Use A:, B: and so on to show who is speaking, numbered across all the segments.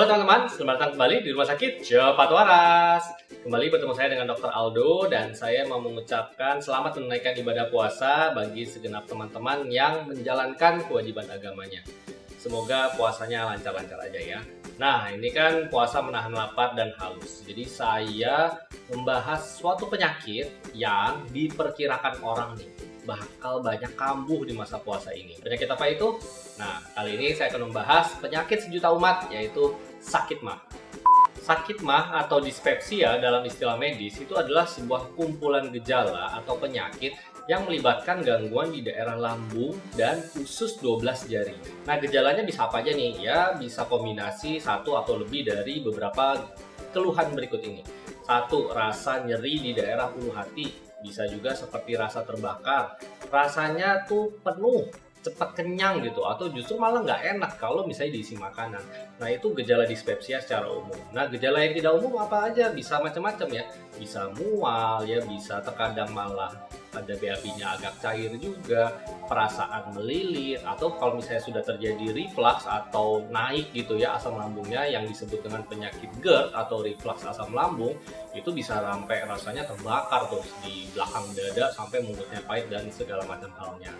A: teman-teman, selamat datang kembali di Rumah Sakit Cepat Waras. Kembali bertemu saya dengan Dr. Aldo dan saya mau mengucapkan selamat menunaikan ibadah puasa bagi segenap teman-teman yang menjalankan kewajiban agamanya. Semoga puasanya lancar-lancar aja ya. Nah, ini kan puasa menahan lapar dan haus. Jadi saya membahas suatu penyakit yang diperkirakan orang nih bakal banyak kambuh di masa puasa ini. Penyakit apa itu? Nah, kali ini saya akan membahas penyakit sejuta umat, yaitu sakit MAH. Sakit MAH atau dispepsia dalam istilah medis itu adalah sebuah kumpulan gejala atau penyakit yang melibatkan gangguan di daerah lambung dan usus 12 jari. Nah, gejalanya bisa apa aja nih? Ya, bisa kombinasi satu atau lebih dari beberapa keluhan berikut ini. Satu, rasa nyeri di daerah ulu hati. Bisa juga seperti rasa terbakar, rasanya tuh penuh, cepat kenyang gitu, atau justru malah nggak enak kalau misalnya diisi makanan. Nah, itu gejala dispepsia secara umum. Nah, gejala yang tidak umum apa aja? Bisa macam-macam ya, bisa mual ya, bisa terkadang malah ada BAB-nya agak cair juga, perasaan melilit, atau kalau misalnya sudah terjadi reflux atau naik gitu ya asam lambungnya yang disebut dengan penyakit GERD atau reflux asam lambung, itu bisa sampai rasanya terbakar tuh di belakang dada sampai mulutnya pahit dan segala macam halnya.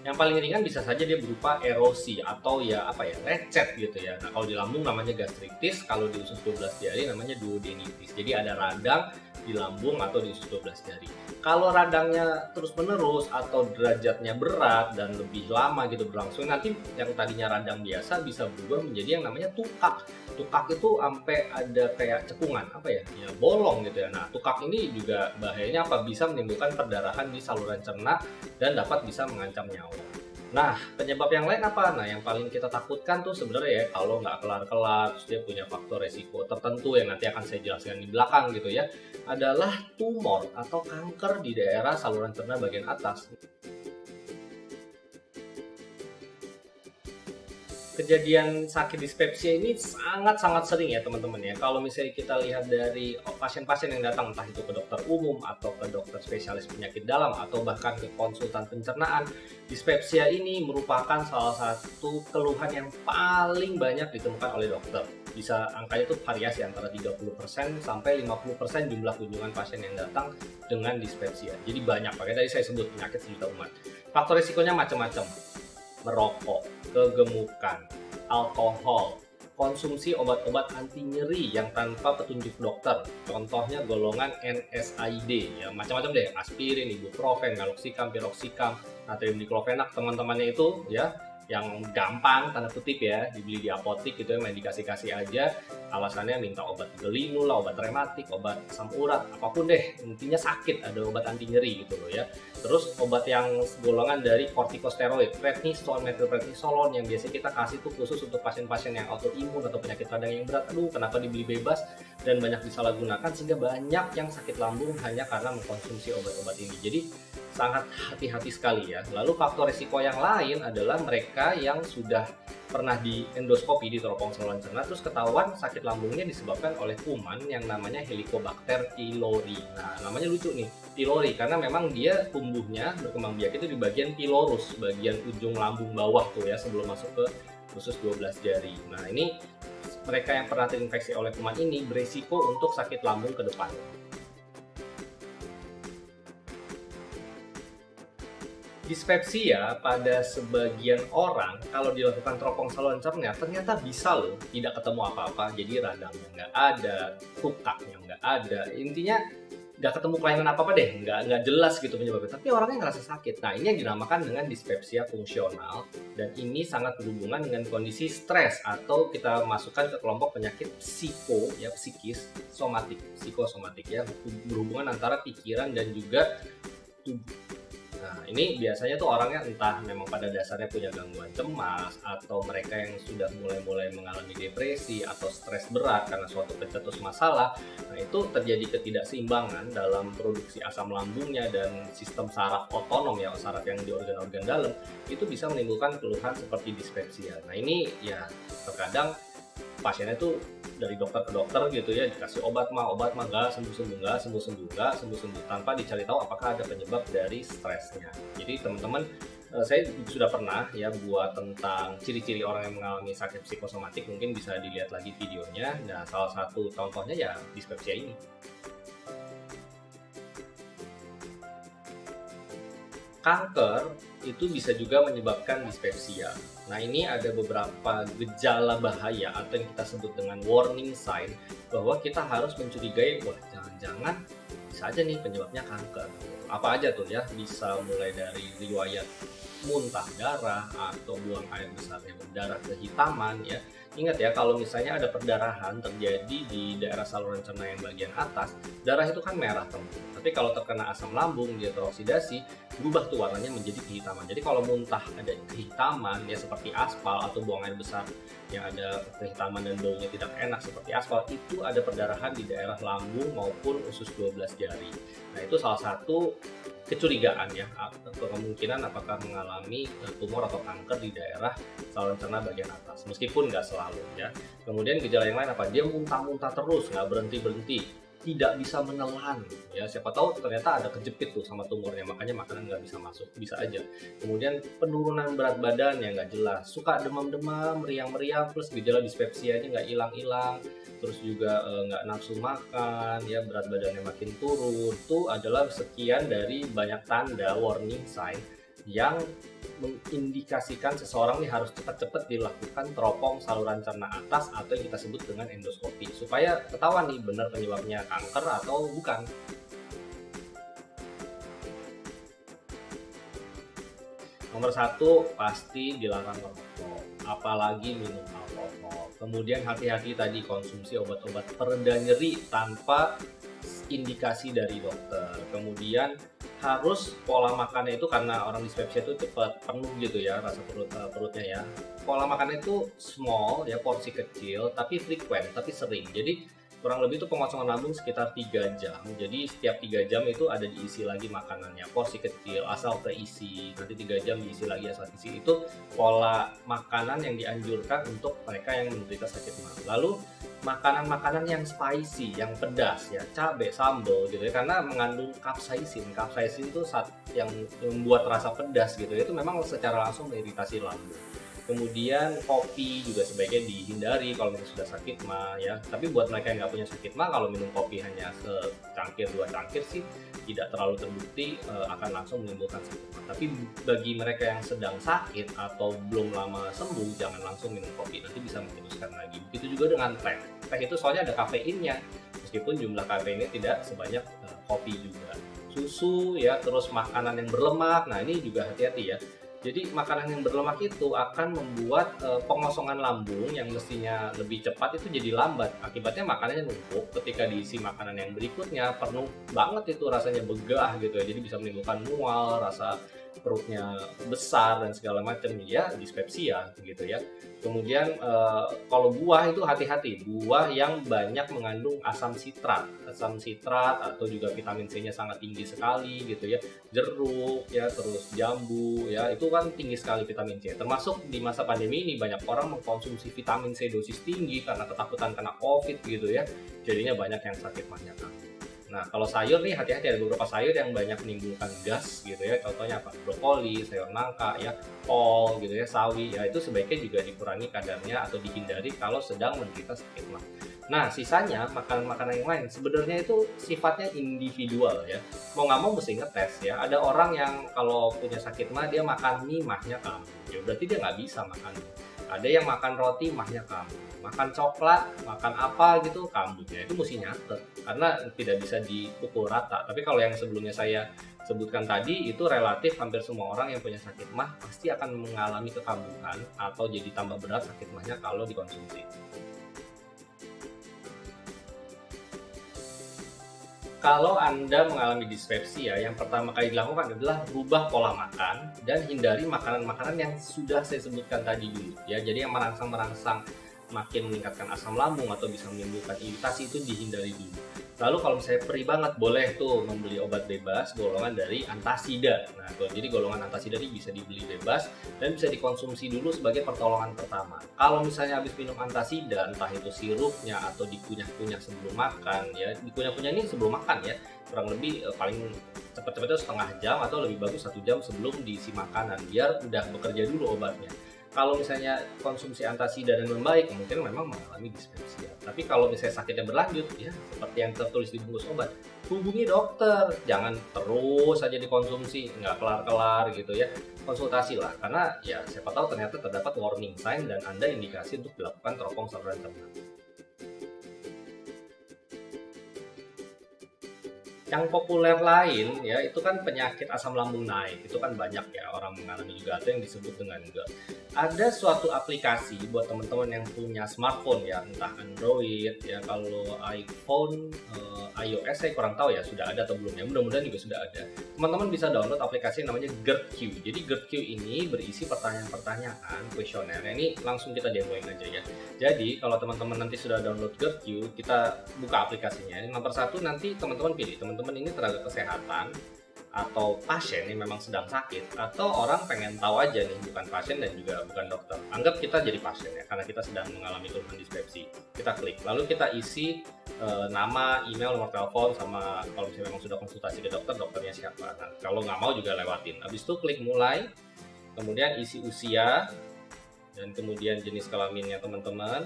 A: Yang paling ringan bisa saja dia berupa erosi atau ya lecet gitu ya. Nah, kalau di lambung namanya gastritis, kalau di usus 12 jari namanya duodenitis. Jadi ada radang di lambung atau di usus 12 jari. Kalau radangnya terus-menerus atau derajatnya berat dan lebih lama gitu berlangsung, nanti yang tadinya radang biasa bisa berubah menjadi yang namanya tukak. Tukak itu sampai ada kayak cekungan, ya bolong gitu ya. Nah, tukak ini juga bahayanya bisa menimbulkan perdarahan di saluran cerna dan dapat bisa mengancam nyawa. Nah, penyebab yang lain apa? Nah, yang paling kita takutkan tuh sebenarnya ya kalau nggak kelar-kelar, terus dia punya faktor resiko tertentu yang nanti akan saya jelaskan di belakang gitu ya, adalah tumor atau kanker di daerah saluran cerna bagian atas. Kejadian sakit dispepsia ini sangat-sangat sering ya teman-teman ya. Kalau misalnya kita lihat dari pasien-pasien yang datang entah itu ke dokter umum atau ke dokter spesialis penyakit dalam atau bahkan ke konsultan pencernaan, dispepsia ini merupakan salah satu keluhan yang paling banyak ditemukan oleh dokter. Bisa angkanya itu variasi antara 30% sampai 50% jumlah kunjungan pasien yang datang dengan dispepsia. Jadi banyak, makanya tadi saya sebut penyakit sejuta umat. Faktor risikonya macam-macam. Merokok, kegemukan, alkohol, konsumsi obat-obat anti nyeri yang tanpa petunjuk dokter, contohnya golongan NSAID, ya macam-macam deh, aspirin, ibuprofen, meloxicam, piroxicam, natrium diklofenak, teman-temannya itu ya yang gampang tanda kutip ya dibeli di apotik gitu ya, main dikasih-kasih aja, alasannya minta obat gelinu lah, obat rematik, obat asam urat, apapun deh, intinya sakit ada obat anti nyeri gitu loh ya. Terus obat yang golongan dari kortikosteroid, prednisone, methylprednisolone yang biasa kita kasih tuh khusus untuk pasien-pasien yang autoimun atau penyakit radang yang berat. Aduh, kenapa dibeli bebas dan banyak disalahgunakan sehingga banyak yang sakit lambung hanya karena mengkonsumsi obat-obat ini. Jadi sangat hati-hati sekali ya. Lalu faktor risiko yang lain adalah mereka yang sudah pernah di endoskopi di teropong saluran cerna terus ketahuan sakit lambungnya disebabkan oleh kuman yang namanya Helicobacter pylori. Nah, namanya lucu nih, pylori, karena memang dia tumbuhnya berkembang biak itu di bagian pylorus, bagian ujung lambung bawah tuh ya sebelum masuk ke usus 12 jari. Nah, ini mereka yang pernah terinfeksi oleh kuman ini berisiko untuk sakit lambung ke depan. Dispepsia pada sebagian orang kalau dilakukan teropong saluran cerna ternyata bisa loh tidak ketemu apa-apa, jadi radangnya nggak ada, tukaknya nggak ada, intinya nggak ketemu kelainan apa-apa deh, nggak jelas gitu penyebabnya, tapi orangnya ngerasa sakit. Nah, ini yang dinamakan dengan dispepsia fungsional dan ini sangat berhubungan dengan kondisi stres atau kita masukkan ke kelompok penyakit psikis, psikosomatik ya, berhubungan antara pikiran dan juga tubuh. Nah, ini biasanya tuh orangnya entah memang pada dasarnya punya gangguan cemas atau mereka yang sudah mulai mengalami depresi atau stres berat karena suatu pencetus masalah. Nah, itu terjadi ketidakseimbangan dalam produksi asam lambungnya dan sistem saraf otonom ya, saraf yang di organ-organ dalam itu bisa menimbulkan keluhan seperti dispepsia. Nah, ini ya terkadang pasiennya tuh dari dokter ke dokter gitu ya, dikasih obat mah nggak sembuh tanpa dicari tahu apakah ada penyebab dari stresnya. Jadi teman-teman Saya sudah pernah ya buat tentang ciri-ciri orang yang mengalami sakit psikosomatik, mungkin bisa dilihat lagi videonya. Nah, salah satu contohnya ya dispepsia ini. Kanker itu bisa juga menyebabkan dispepsia. Nah, ini ada beberapa gejala bahaya atau yang kita sebut dengan warning sign bahwa kita harus mencurigai, wah jangan-jangan bisa aja nih penyebabnya kanker. Apa aja tuh ya, bisa mulai dari riwayat muntah darah atau buang air besar yang berdarah kehitaman ya. Ingat ya, kalau misalnya ada perdarahan terjadi di daerah saluran cerna yang bagian atas, darah itu kan merah teman. Tapi kalau terkena asam lambung, dia teroksidasi, berubah tuh warnanya menjadi kehitaman. Jadi kalau muntah ada kehitaman ya seperti aspal, atau buang air besar yang ada kehitaman dan baunya tidak enak seperti aspal, itu ada perdarahan di daerah lambung maupun usus 12 jari. Nah, itu salah satu kecurigaan ya, atau kemungkinan apakah mengalami tumor atau kanker di daerah saluran cerna bagian atas, meskipun nggak selalu ya. Kemudian gejala yang lain apa? Dia muntah-muntah terus, nggak berhenti-berhenti, tidak bisa menelan ya, siapa tahu ternyata ada kejepit tuh sama tumornya, makanya makanan nggak bisa masuk, bisa aja. Kemudian penurunan berat badan yang nggak jelas, suka demam-demam, meriang-meriang, plus gejala dispepsia ini nggak hilang-hilang, terus juga nggak nafsu makan ya, berat badannya makin turun. Itu adalah sekian dari banyak tanda warning sign yang mengindikasikan seseorang nih harus cepat-cepat dilakukan teropong saluran cerna atas atau yang kita sebut dengan endoskopi, supaya ketahuan nih benar penyebabnya kanker atau bukan. Nomor satu, pasti dilarang merokok, apalagi minum alkohol. Kemudian hati-hati tadi konsumsi obat-obat pereda nyeri tanpa indikasi dari dokter. Kemudian harus pola makannya itu, karena orang dispepsia itu cepat penuh gitu ya rasa perutnya ya. Pola makannya itu small ya, porsi kecil tapi frequent, tapi sering. Jadi kurang lebih itu pengosongan lambung sekitar 3 jam. Jadi setiap 3 jam itu ada diisi lagi makanannya, porsi kecil asal keisi, nanti 3 jam diisi lagi asal keisi. Itu pola makanan yang dianjurkan untuk mereka yang menderita sakit mah. Lalu makanan-makanan yang spicy, yang pedas ya, cabai, sambal gitu ya, karena mengandung capsaicin. Capsaicin itu yang membuat rasa pedas gitu ya, itu memang secara langsung mengiritasi lambung. Kemudian kopi juga sebaiknya dihindari kalau misalnya sudah sakit mah ya. Tapi buat mereka yang nggak punya sakit mah, kalau minum kopi hanya secangkir 2 cangkir sih tidak terlalu terbukti akan langsung menimbulkan sakit mah. Tapi bagi mereka yang sedang sakit atau belum lama sembuh, jangan langsung minum kopi, nanti bisa menjuruskan lagi. Begitu juga dengan teh. Teh itu soalnya ada kafeinnya, meskipun jumlah kafeinnya tidak sebanyak kopi juga. Susu ya, terus makanan yang berlemak, nah ini juga hati-hati ya. Jadi makanan yang berlemak itu akan membuat pengosongan lambung yang mestinya lebih cepat itu jadi lambat. Akibatnya makanannya numpuk, ketika diisi makanan yang berikutnya penuh banget itu rasanya begah gitu ya. Jadi bisa menimbulkan mual, rasa perutnya besar dan segala macam ya, dispepsia gitu ya. Kemudian kalau buah itu hati-hati, buah yang banyak mengandung asam sitrat atau juga vitamin C-nya sangat tinggi sekali gitu ya. Jeruk ya, terus jambu ya, itu kan tinggi sekali vitamin C. Termasuk di masa pandemi ini banyak orang mengkonsumsi vitamin C dosis tinggi karena ketakutan kena COVID gitu ya. Jadinya banyak yang sakit banyak. Nah, kalau sayur nih hati-hati, ada beberapa sayur yang banyak menimbulkan gas gitu ya. Contohnya apa? Brokoli, sayur nangka ya, kol gitu ya, sawi ya, itu sebaiknya juga dikurangi kadarnya atau dihindari kalau sedang menderita sakit mah. Nah, sisanya makanan-makanan yang lain sebenarnya itu sifatnya individual ya. Mau nggak mau mesti ngetes ya. Ada orang yang kalau punya sakit mah dia makan mie mahnya kambuh. Ya berarti dia nggak bisa makan mie. Ada yang makan roti mahnya kambuh. Makan coklat, makan apa gitu kambuh ya. Itu mesti nyatet karena tidak bisa dipukul rata. Tapi kalau yang sebelumnya saya sebutkan tadi itu relatif hampir semua orang yang punya sakit mah pasti akan mengalami kekambuhan atau jadi tambah berat sakit mahnya kalau dikonsumsi. Kalau Anda mengalami dispepsia, yang pertama kali dilakukan adalah rubah pola makan dan hindari makanan-makanan yang sudah saya sebutkan tadi dulu ya. Jadi yang merangsang makin meningkatkan asam lambung atau bisa menimbulkan iritasi itu dihindari dulu. Lalu kalau misalnya perih banget, boleh tuh membeli obat bebas golongan dari antasida. Nah, jadi golongan antasida ini bisa dibeli bebas dan bisa dikonsumsi dulu sebagai pertolongan pertama. Kalau misalnya habis minum antasida, entah itu sirupnya atau dikunyah-kunyah sebelum makan, ya dikunyah-kunyah ini sebelum makan ya, kurang lebih paling cepat-cepatnya setengah jam atau lebih bagus 1 jam sebelum diisi makanan, biar udah bekerja dulu obatnya. Kalau misalnya konsumsi antasida dan membaik, kemungkinan memang mengalami dispepsia. Tapi kalau misalnya sakitnya berlanjut, ya seperti yang tertulis di bungkus obat, hubungi dokter. Jangan terus saja dikonsumsi, nggak kelar-kelar gitu ya. Konsultasilah, karena ya siapa tahu ternyata terdapat warning sign dan Anda indikasi untuk dilakukan teropong saluran cerna. Yang populer lain ya itu kan penyakit asam lambung naik, itu kan banyak ya orang mengalami juga, atau yang disebut dengan GERD. Ada suatu aplikasi buat teman-teman yang punya smartphone ya, entah Android ya, kalau iPhone, iOS saya kurang tahu ya sudah ada atau belum ya, mudah-mudahan juga sudah ada. Teman-teman bisa download aplikasi yang namanya GERD-Q. Jadi GERD-Q ini berisi pertanyaan-pertanyaan kuesioner. Ini langsung kita demoin aja ya. Jadi kalau teman-teman nanti sudah download GERD-Q, kita buka aplikasinya. Nomor 1 nanti teman-teman pilih, teman-teman ini tenaga kesehatan atau pasien yang memang sedang sakit, atau orang pengen tahu aja nih, bukan pasien dan juga bukan dokter. Anggap kita jadi pasien ya, karena kita sedang mengalami keluhan dispepsi. Kita klik, lalu kita isi nama, email, nomor telepon, sama kalau misalnya memang sudah konsultasi ke dokter, dokternya siapa. Nah, kalau nggak mau juga lewatin. Habis itu klik mulai, kemudian isi usia, dan kemudian jenis kelaminnya teman-teman.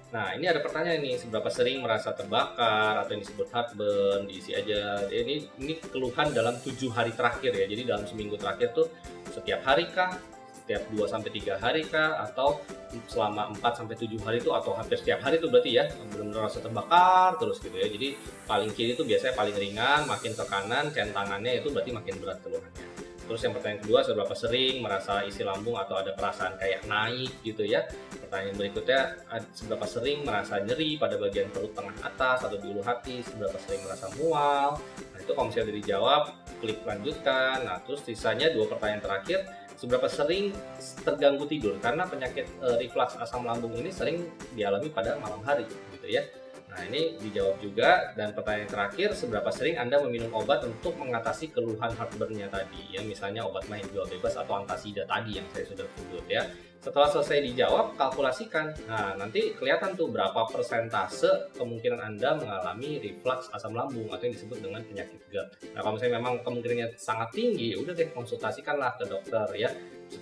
A: Nah, ini ada pertanyaan nih, seberapa sering merasa terbakar atau yang disebut heartburn, diisi aja. Ini keluhan dalam 7 hari terakhir ya. Jadi dalam seminggu terakhir tuh setiap hari kah, setiap 2 sampai 3 hari kah, atau selama 4 sampai 7 hari itu, atau hampir setiap hari itu berarti ya, benar-benar rasa terbakar terus gitu ya. Jadi paling kiri itu biasanya paling ringan, makin ke kanan centangannya itu berarti makin berat keluhannya. Terus yang pertanyaan kedua, seberapa sering merasa isi lambung atau ada perasaan kayak naik gitu ya. Pertanyaan berikutnya, seberapa sering merasa nyeri pada bagian perut tengah atas atau di ulu hati, seberapa sering merasa mual. Nah, itu kalau misalnya udah dijawab, klik lanjutkan. Nah, terus sisanya 2 pertanyaan terakhir, seberapa sering terganggu tidur, karena penyakit reflux asam lambung ini sering dialami pada malam hari gitu ya. Nah, ini dijawab juga. Dan pertanyaan terakhir, seberapa sering Anda meminum obat untuk mengatasi keluhan heartburn-nya tadi ya, misalnya obat mah yang jual bebas atau antasida tadi yang saya sudah sebut ya. Setelah selesai dijawab, kalkulasikan. Nah, nanti kelihatan tuh berapa persentase kemungkinan Anda mengalami reflux asam lambung atau yang disebut dengan penyakit GERD. Nah, kalau misalnya memang kemungkinannya sangat tinggi, udah deh konsultasikanlah ke dokter ya,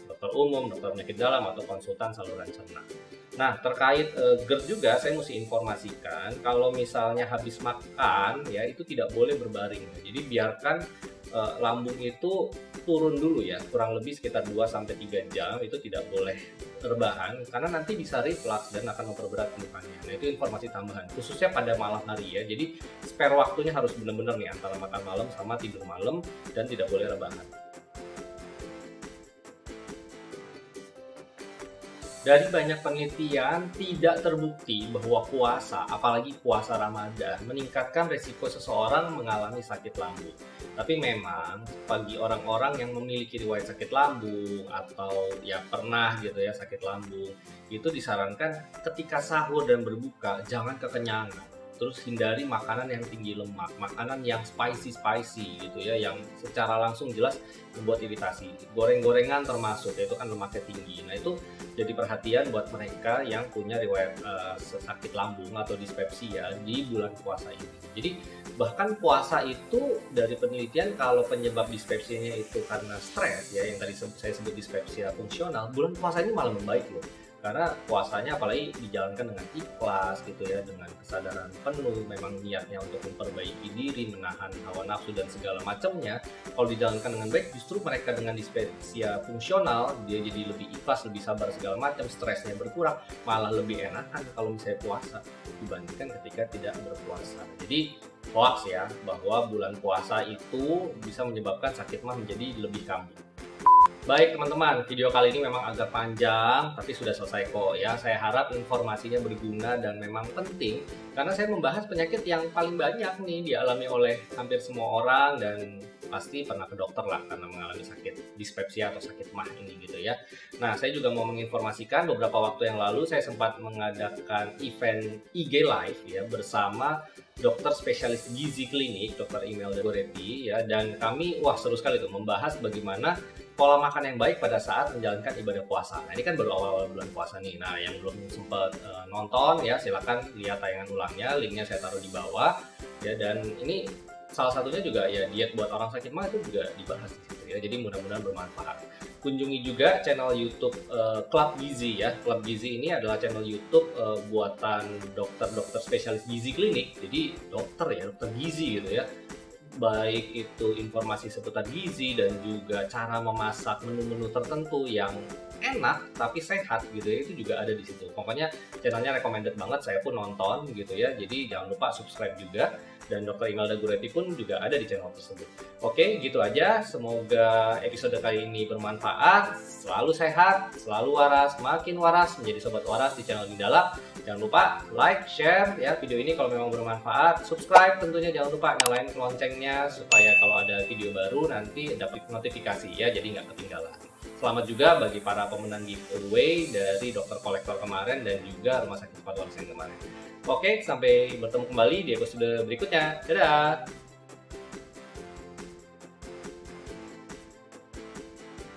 A: dokter umum, dokter penyakit dalam, atau konsultan saluran cerna. Nah, terkait GERD juga saya mesti informasikan, kalau misalnya habis makan ya itu tidak boleh berbaring. Jadi biarkan lambung itu turun dulu ya, kurang lebih sekitar 2-3 jam, itu tidak boleh rebahan karena nanti bisa reflux dan akan memperberat keluhannya. Nah, itu informasi tambahan khususnya pada malam hari ya. Jadi spare waktunya harus benar-benar nih antara makan malam sama tidur malam, dan tidak boleh rebahan. Dari banyak penelitian, tidak terbukti bahwa puasa, apalagi puasa Ramadan, meningkatkan resiko seseorang mengalami sakit lambung. Tapi memang bagi orang-orang yang memiliki riwayat sakit lambung atau ya pernah gitu ya sakit lambung, itu disarankan ketika sahur dan berbuka jangan kekenyangan. Terus hindari makanan yang tinggi lemak, makanan yang spicy gitu ya, yang secara langsung jelas membuat iritasi. Goreng-gorengan termasuk, yaitu kan lemaknya tinggi. Nah, itu jadi perhatian buat mereka yang punya riwayat sakit lambung atau dispepsia di bulan puasa ini. Jadi bahkan puasa itu dari penelitian, kalau penyebab dispepsianya itu karena stres ya, yang tadi saya sebut dispepsia fungsional, bulan puasa ini malah membaik loh. Karena puasanya apalagi dijalankan dengan ikhlas gitu ya, dengan kesadaran penuh, memang niatnya untuk memperbaiki diri, menahan hawa nafsu dan segala macamnya. Kalau dijalankan dengan baik, justru mereka dengan dispepsia fungsional dia jadi lebih ikhlas, lebih sabar segala macam, stresnya berkurang, malah lebih enakan kalau misalnya puasa dibandingkan ketika tidak berpuasa. Jadi hoax ya bahwa bulan puasa itu bisa menyebabkan sakit mah menjadi lebih kambuh. Baik teman-teman, video kali ini memang agak panjang, tapi sudah selesai kok ya. Saya harap informasinya berguna dan memang penting, karena saya membahas penyakit yang paling banyak nih dialami oleh hampir semua orang, dan pasti pernah ke dokter lah karena mengalami sakit dispepsia atau sakit mah ini gitu ya. Nah, saya juga mau menginformasikan, beberapa waktu yang lalu saya sempat mengadakan event IG Live ya bersama dokter spesialis gizi klinik, Dr. Imelda Goretti ya, dan kami seru sekali tuh membahas bagaimana pola makan yang baik pada saat menjalankan ibadah puasa. Nah, ini kan baru awal-awal bulan puasa nih. Nah, yang belum sempat nonton ya silakan lihat tayangan ulangnya, linknya saya taruh di bawah ya. Dan ini salah satunya juga ya diet buat orang sakit mah itu juga dibahas di situ ya. Jadi mudah-mudahan bermanfaat. Kunjungi juga channel YouTube Club Gizi ya. Club Gizi ini adalah channel YouTube buatan dokter-dokter spesialis gizi klinik. Jadi dokter gizi gitu ya. Baik itu informasi seputar gizi dan juga cara memasak menu-menu tertentu yang enak tapi sehat gitu ya, itu juga ada di situ. Pokoknya channelnya recommended banget, saya pun nonton gitu ya. Jadi jangan lupa subscribe juga, dan Dr. Imelda Goretti pun juga ada di channel tersebut. Oke, gitu aja. Semoga episode kali ini bermanfaat. Selalu sehat, selalu waras, makin waras menjadi sobat waras di channel Gindala. Jangan lupa like, share ya video ini kalau memang bermanfaat. Subscribe tentunya, jangan lupa nyalain loncengnya supaya kalau ada video baru nanti dapat notifikasi ya, jadi nggak ketinggalan. Selamat juga bagi para pemenang giveaway dari dokter kolektor kemarin dan juga rumah sakit Waras yang kemarin. Oke, sampai bertemu kembali di episode berikutnya. Dadah!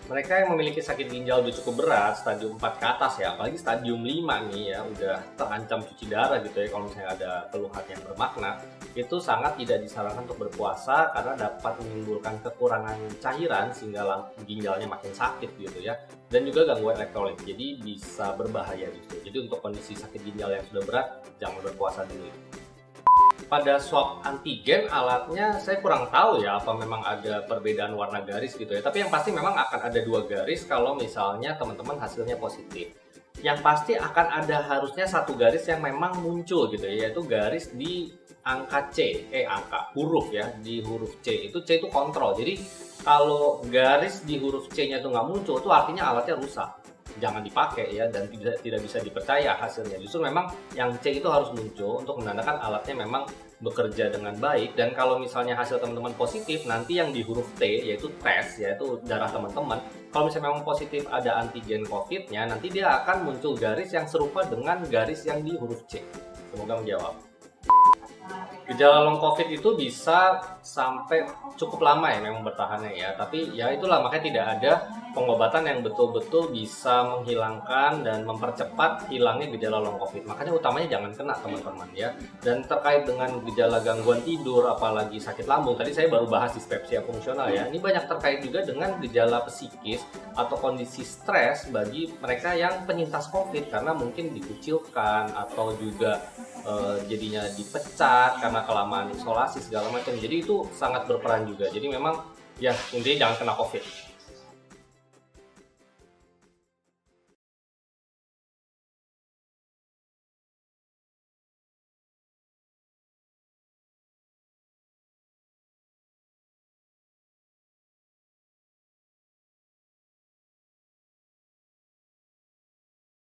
A: Mereka yang memiliki sakit ginjal udah cukup berat, stadium 4 ke atas ya, apalagi stadium 5 nih ya, udah terancam cuci darah gitu ya, kalau misalnya ada keluhan yang bermakna, itu sangat tidak disarankan untuk berpuasa karena dapat menimbulkan kekurangan cairan sehingga ginjalnya makin sakit gitu ya, dan juga gangguan elektrolit, jadi bisa berbahaya gitu. Jadi untuk kondisi sakit ginjal yang sudah berat, jangan berpuasa dulu. Pada swab antigen alatnya saya kurang tahu ya apa memang ada perbedaan warna garis gitu ya, tapi yang pasti memang akan ada 2 garis kalau misalnya teman-teman hasilnya positif. Yang pasti akan ada harusnya 1 garis yang memang muncul gitu ya, yaitu garis di angka C, huruf ya, di huruf C itu kontrol. Jadi kalau garis di huruf C-nya itu nggak muncul, itu artinya alatnya rusak, jangan dipakai ya, dan tidak bisa dipercaya hasilnya. Justru memang yang C itu harus muncul untuk menandakan alatnya memang bekerja dengan baik. Dan kalau misalnya hasil teman-teman positif, nanti yang di huruf T yaitu tes, yaitu darah teman-teman, kalau misalnya memang positif ada antigen COVID-nya, nanti dia akan muncul garis yang serupa dengan garis yang di huruf C. Semoga menjawab. Gejala long COVID itu bisa sampai cukup lama ya memang bertahannya ya, tapi ya itulah makanya tidak ada pengobatan yang betul-betul bisa menghilangkan dan mempercepat hilangnya gejala long COVID. Makanya utamanya jangan kena teman-teman ya. Dan terkait dengan gejala gangguan tidur apalagi sakit lambung, tadi saya baru bahas dispepsia fungsional ya, ini banyak terkait juga dengan gejala psikis atau kondisi stres bagi mereka yang penyintas COVID karena mungkin dikucilkan atau juga jadinya dipecat karena kelamaan isolasi segala macam. Jadi itu sangat berperan juga. Jadi memang ya intinya jangan kena COVID.